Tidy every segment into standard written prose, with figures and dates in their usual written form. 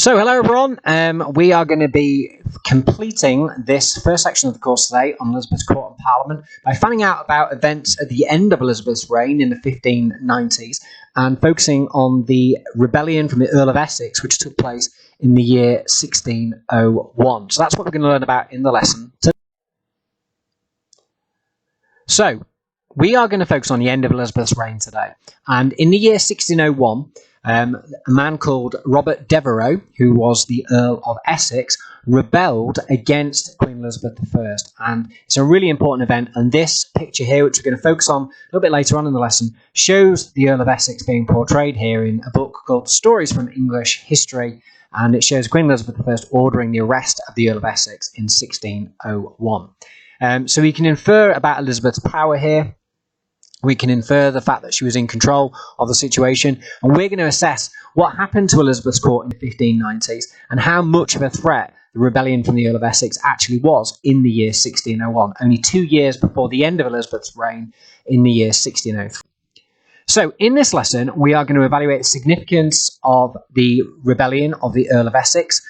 So hello everyone, we are going to be completing this first section of the course today on Elizabeth's court and parliament by finding out about events at the end of Elizabeth's reign in the 1590s and focusing on the rebellion from the Earl of Essex, which took place in the year 1601. So that's what we're going to learn about in the lesson today. So we are going to focus on the end of Elizabeth's reign today, and in the year 1601 a man called Robert Devereux, who was the Earl of Essex, rebelled against Queen Elizabeth I. And it's a really important event. And this picture here, which we're going to focus on a little bit later on in the lesson, shows the Earl of Essex being portrayed here in a book called Stories from English History. And it shows Queen Elizabeth I ordering the arrest of the Earl of Essex in 1601. So we can infer about Elizabeth's power here. We can infer the fact that she was in control of the situation, and we're going to assess what happened to Elizabeth's court in the 1590s and how much of a threat the rebellion from the Earl of Essex actually was in the year 1601, only 2 years before the end of Elizabeth's reign in the year 1603. So in this lesson, we are going to evaluate the significance of the rebellion of the Earl of Essex.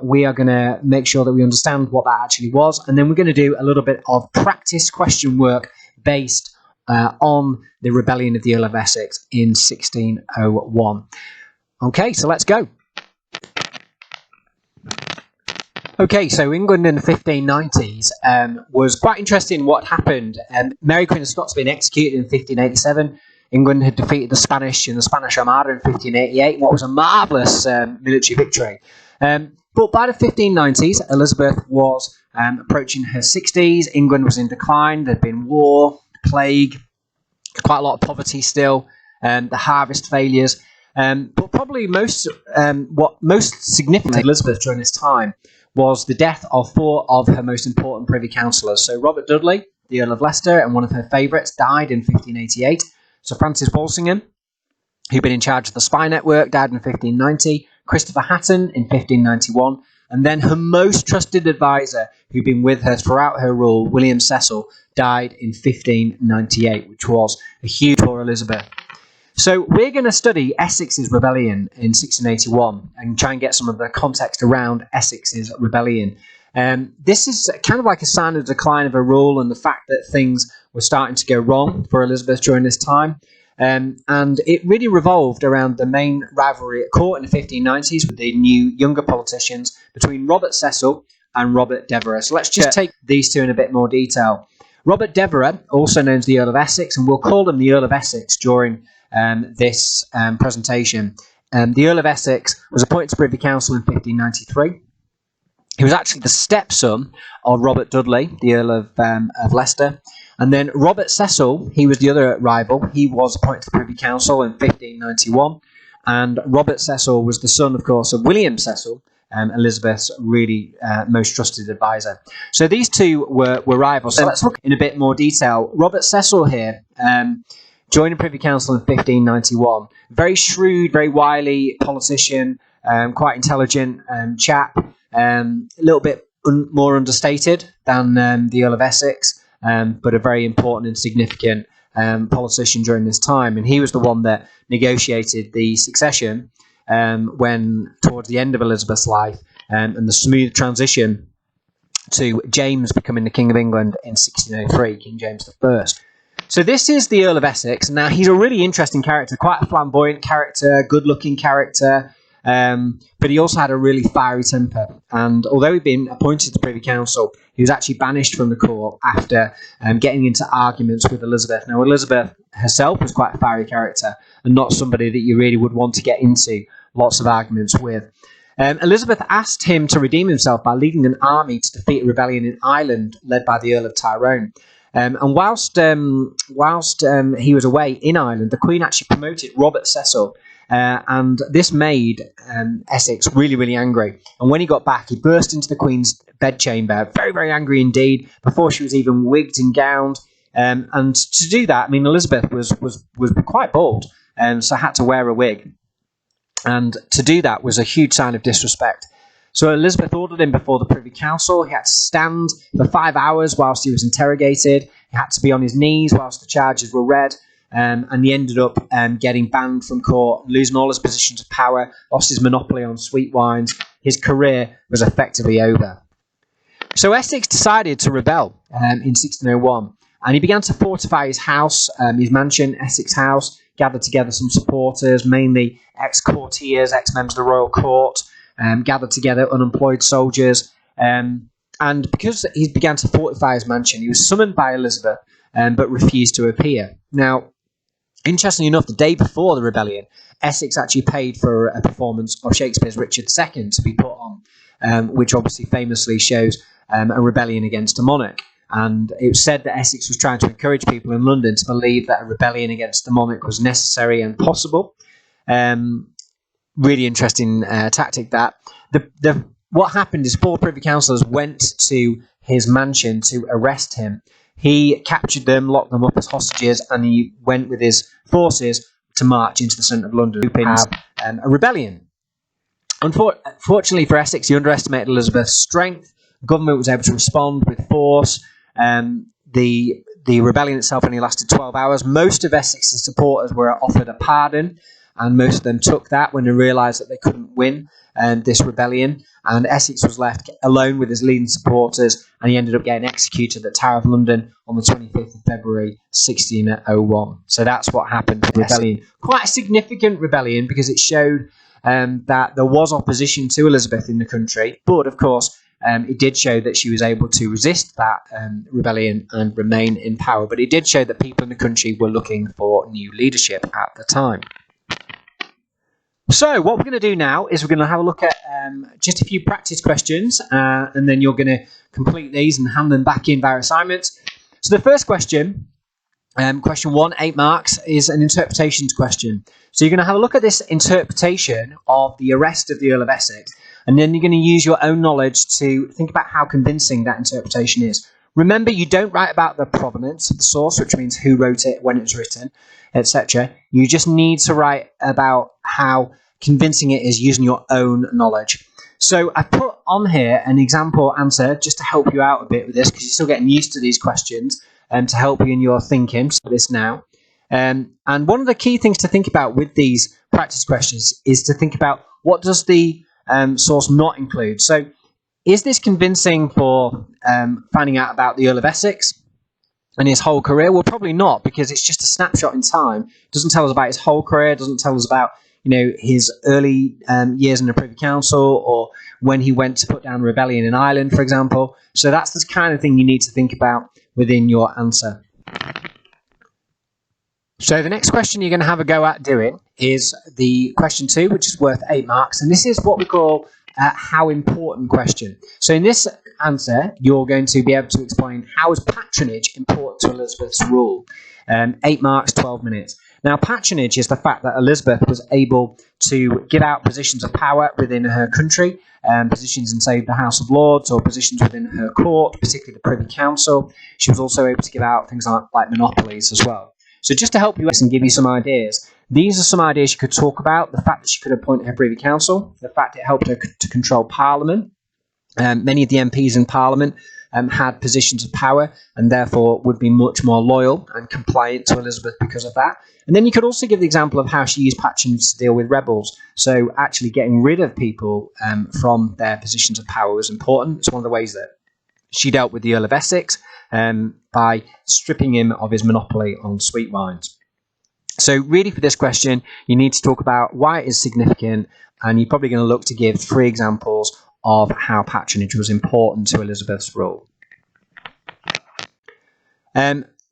We are going to make sure that we understand what that actually was, and then we're going to do a little bit of practice question work based on the rebellion of the Earl of Essex in 1601. Okay, so let's go. Okay, so England in the 1590s was quite interesting what happened. Mary Queen of Scots had been executed in 1587. England had defeated the Spanish in the Spanish Armada in 1588, what was a marvellous military victory. But by the 1590s, Elizabeth was approaching her 60s. England was in decline. There'd been war, plague, quite a lot of poverty still, the harvest failures. But probably what most significant to Elizabeth during this time was the death of 4 of her most important privy councillors. So Robert Dudley, the Earl of Leicester, and one of her favourites, died in 1588. Sir Francis Walsingham, who'd been in charge of the spy network, died in 1590. Christopher Hatton in 1591. And then her most trusted advisor, who'd been with her throughout her rule, William Cecil, died in 1598, which was a huge for Elizabeth. So we're going to study Essex's rebellion in 1681 and try and get some of the context around Essex's rebellion. This is kind of like a sign of the decline of her rule and the fact that things were starting to go wrong for Elizabeth during this time. And it really revolved around the main rivalry at court in the 1590s with the new younger politicians between Robert Cecil and Robert Devereux. So let's just take these two in a bit more detail. Robert Devereux, also known as the Earl of Essex, and we'll call him the Earl of Essex during this presentation. The Earl of Essex was appointed to Privy Council in 1593. He was actually the stepson of Robert Dudley, the Earl of Leicester. And then Robert Cecil, he was the other rival. He was appointed to the Privy Council in 1591. And Robert Cecil was the son, of course, of William Cecil, Elizabeth's really most trusted advisor. So these two were rivals. So let's look in a bit more detail. Robert Cecil here joined the Privy Council in 1591. Very shrewd, very wily politician, quite intelligent chap, a little bit more understated than the Earl of Essex. But a very important and significant politician during this time. And he was the one that negotiated the succession when towards the end of Elizabeth's life and the smooth transition to James becoming the King of England in 1603, King James I. So this is the Earl of Essex. Now, he's a really interesting character, quite a flamboyant character, good-looking character, but he also had a really fiery temper. And although he'd been appointed to the Privy Council, he was actually banished from the court after getting into arguments with Elizabeth. Now, Elizabeth herself was quite a fiery character and not somebody that you really would want to get into lots of arguments with. Elizabeth asked him to redeem himself by leading an army to defeat a rebellion in Ireland led by the Earl of Tyrone. And whilst he was away in Ireland, the Queen actually promoted Robert Cecil. And this made Essex really, really angry. And when he got back, he burst into the Queen's bedchamber, very, very angry indeed, before she was even wigged and gowned. And to do that, I mean, Elizabeth was quite bald, so had to wear a wig. And to do that was a huge sign of disrespect. So Elizabeth ordered him before the Privy Council. He had to stand for 5 hours whilst he was interrogated. He had to be on his knees whilst the charges were read. and he ended up getting banned from court, losing all his positions of power, lost his monopoly on sweet wines. His career was effectively over. So Essex decided to rebel in 1601, and he began to fortify his house, his mansion, Essex House, gathered together some supporters, mainly ex-courtiers, ex-members of the royal court, gathered together unemployed soldiers, and because he began to fortify his mansion, he was summoned by Elizabeth, but refused to appear. Now, interestingly enough, the day before the rebellion, Essex actually paid for a performance of Shakespeare's Richard II to be put on, which obviously famously shows a rebellion against a monarch. And it was said that Essex was trying to encourage people in London to believe that a rebellion against the monarch was necessary and possible. Really interesting tactic that. What happened is 4 Privy Councillors went to his mansion to arrest him. He captured them, locked them up as hostages, and he went with his forces to march into the centre of London to have a rebellion. Unfortunately for Essex, he underestimated Elizabeth's strength. The government was able to respond with force. The rebellion itself only lasted 12 hours. Most of Essex's supporters were offered a pardon, and most of them took that when they realised that they couldn't win this rebellion. And Essex was left alone with his leading supporters, and he ended up getting executed at the Tower of London on the 25th of February 1601. So that's what happened with the rebellion. Quite a significant rebellion, because it showed that there was opposition to Elizabeth in the country, but of course it did show that she was able to resist that rebellion and remain in power. But it did show that people in the country were looking for new leadership at the time. So what we're going to do now is we're going to have a look at just a few practice questions, and then you're going to complete these and hand them back in via assignments. So the first question, question 1, 8 marks, is an interpretations question. So you're going to have a look at this interpretation of the arrest of the Earl of Essex, and then you're going to use your own knowledge to think about how convincing that interpretation is. Remember, you don't write about the provenance of the source, which means who wrote it, when it was written, etc. You just need to write about how convincing it is using your own knowledge. So I put on here an example answer just to help you out a bit with this, because you're still getting used to these questions, and to help you in your thinking. So this now. And one of the key things to think about with these practice questions is to think about, what does the source not include? So is this convincing for finding out about the Earl of Essex and his whole career? Well, probably not, because it's just a snapshot in time. It doesn't tell us about his whole career. It doesn't tell us about his early years in the Privy Council, or when he went to put down a rebellion in Ireland, for example. So that's the kind of thing you need to think about within your answer. So the next question you're going to have a go at doing is the question 2, which is worth 8 marks. And this is what we call how important question. So in this answer, you're going to be able to explain, how is patronage important to Elizabeth's rule? 8 marks, 12 minutes. Now, patronage is the fact that Elizabeth was able to give out positions of power within her country, positions in, say, the House of Lords, or positions within her court, particularly the Privy Council. She was also able to give out things like monopolies as well. So just to help you and give you some ideas, these are some ideas you could talk about. The fact that she could appoint her Privy Council, the fact it helped her to control Parliament. Many of the MPs in Parliament had positions of power, and therefore would be much more loyal and compliant to Elizabeth because of that. And then you could also give the example of how she used patronage to deal with rebels. So actually getting rid of people from their positions of power was important. It's one of the ways that she dealt with the Earl of Essex, by stripping him of his monopoly on sweet wines. So really, for this question, you need to talk about why it is significant, and you're probably going to look to give 3 examples of how patronage was important to Elizabeth's rule.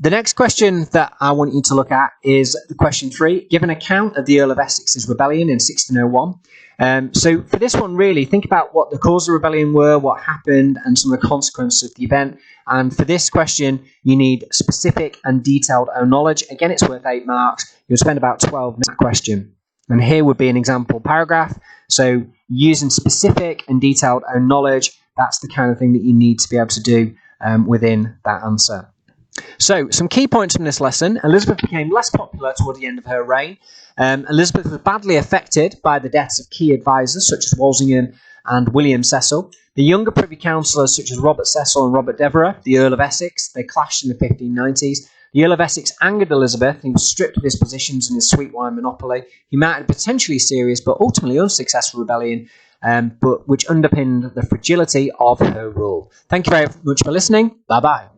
The next question that I want you to look at is the question 3. Give an account of the Earl of Essex's rebellion in 1601. So for this one, really, think about what the cause of the rebellion were, what happened, and some of the consequences of the event. And for this question, you need specific and detailed own knowledge. Again, it's worth 8 marks. You'll spend about 12 minutes on that question. And here would be an example paragraph. So using specific and detailed own knowledge, that's the kind of thing that you need to be able to do within that answer. So, some key points from this lesson. Elizabeth became less popular toward the end of her reign. Elizabeth was badly affected by the deaths of key advisors such as Walsingham and William Cecil. The younger Privy Councillors such as Robert Cecil and Robert Devereux, the Earl of Essex, they clashed in the 1590s. The Earl of Essex angered Elizabeth. He was stripped of his positions in his sweet wine monopoly. He mounted a potentially serious but ultimately unsuccessful rebellion, but which underpinned the fragility of her rule. Thank you very much for listening. Bye-bye.